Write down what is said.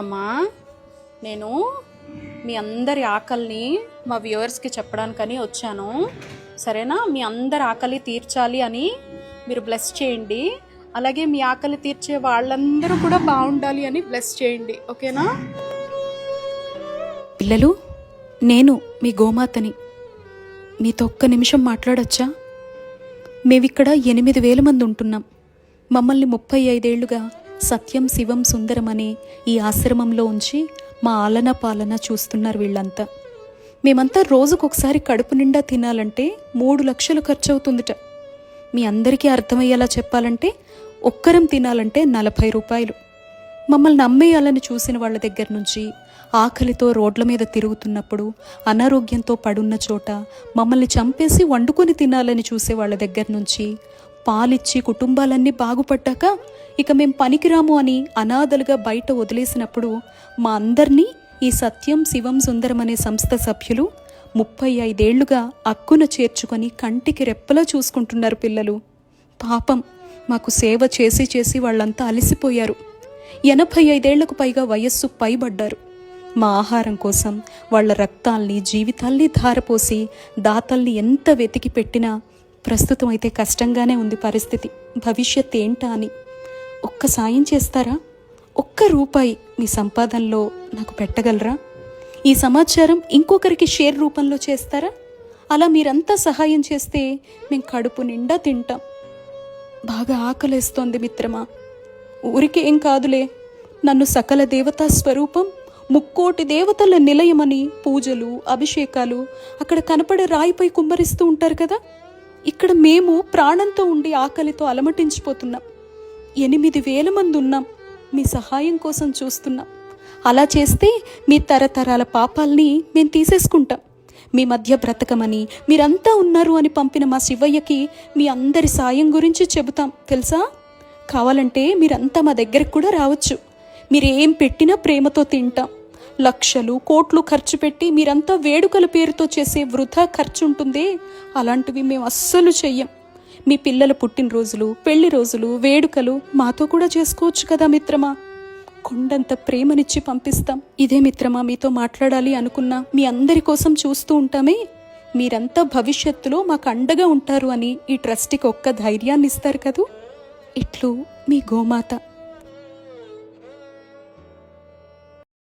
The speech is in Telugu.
అమ్మా, నేను మీ అందరి ఆకలిని మా వ్యూవర్స్కి చెప్పడానికని వచ్చాను. సరేనా? మీ అందరి ఆకలి తీర్చాలి అని మీరు బ్లెస్ చేయండి. అలాగే మీ ఆకలి తీర్చే వాళ్ళందరూ కూడా బాగుండాలి అని బ్లెస్ చేయండి. ఓకేనా? పిల్లలు, నేను మీ గోమాతని. మీతో ఒక్క నిమిషం మాట్లాడొచ్చా? మేమిక్కడ 8,000 మంది ఉంటున్నాం. మమ్మల్ని 35 ఏళ్లుగా సత్యం శివం సుందరం అనే ఈ ఆశ్రమంలో ఉంచి మా ఆలన పాలన చూస్తున్నారు వీళ్ళంతా. మేమంతా రోజుకొకసారి కడుపు నిండా తినాలంటే 3 లక్షలు ఖర్చు అవుతుందిట. మీ అందరికీ అర్థమయ్యేలా చెప్పాలంటే ఒక్కరం తినాలంటే 40 రూపాయలు. మమ్మల్ని నమ్మేయాలని చూసిన వాళ్ళ దగ్గర నుంచి, ఆకలితో రోడ్ల మీద తిరుగుతున్నప్పుడు, అనారోగ్యంతో పడున్న చోట మమ్మల్ని చంపేసి వండుకొని తినాలని చూసే వాళ్ళ దగ్గర నుంచి, పాలిచ్చి కుటుంబాలన్నీ బాగుపడ్డాక ఇక మేం పనికిరాము అని అనాథలుగా బయట వదిలేసినప్పుడు మా అందరినీ ఈ సత్యం శివం సుందరం అనే సంస్థ సభ్యులు 35 ఏళ్లుగా అక్కున చేర్చుకొని కంటికి రెప్పలా చూసుకుంటున్నారు. పిల్లలు పాపం మాకు సేవ చేసి చేసి వాళ్ళంతా అలసిపోయారు. 85 ఏళ్లకు పైగా వయస్సు పైబడ్డారు. మా ఆహారం కోసం వాళ్ళ రక్తాల్ని జీవితాల్ని ధారపోసి దాతల్ని ఎంత వెతికి పెట్టినా ప్రస్తుతం అయితే కష్టంగానే ఉంది పరిస్థితి. భవిష్యత్ ఏంటా అని ఒక్క సాయం చేస్తారా? ఒక్క రూపాయి మీ సంపాదనలో నాకు పెట్టగలరా? ఈ సమాచారం ఇంకొకరికి షేర్ రూపంలో చేస్తారా? అలా మీరంతా సహాయం చేస్తే మేము కడుపు నిండా తింటాం. బాగా ఆకలేస్తోంది మిత్రమా. ఊరికే ఏం కాదులే, నన్ను సకల దేవతా స్వరూపం, 3,000,000 దేవతల నిలయమని పూజలు అభిషేకాలు అక్కడ కనపడే రాయిపై కుమ్మరిస్తూ ఉంటారు కదా. ఇక్కడ మేము ప్రాణంతో ఉండి ఆకలితో అలమటించిపోతున్నాం. 8,000 మంది ఉన్నాం. మీ సహాయం కోసం చూస్తున్నాం. అలా చేస్తే మీ తరతరాల పాపాల్ని మేము తీసేసుకుంటాం. మీ మధ్య బ్రతకమని మీరంతా ఉన్నారు అని పంపిన మా శివయ్యకి మీ అందరి సాయం గురించి చెబుతాం తెలుసా. కావాలంటే మీరంతా మా దగ్గరకు కూడా రావచ్చు. మీరేం పెట్టినా ప్రేమతో తింటాం. లక్షలు కోట్లు ఖర్చు పెట్టి మీరంతా వేడుకల పేరుతో చేసే వృధా ఖర్చు ఉంటుందే, అలాంటివి మేము అస్సలు చెయ్యం. మీ పిల్లల పుట్టినరోజులు, పెళ్లి రోజులు, వేడుకలు మాతో కూడా చేసుకోవచ్చు కదా మిత్రమా. కొండంత ప్రేమనిచ్చి పంపిస్తాం. ఇదే మిత్రమా మీతో మాట్లాడాలి అనుకున్నా. మీ అందరి కోసం చూస్తూ ఉంటామే. మీరంతా భవిష్యత్తులో మాకు అండగా ఉంటారు అని ఈ ట్రస్ట్కి ఒక్క ధైర్యాన్ని ఇస్తారు కదూ. ఇట్లు మీ గోమాత.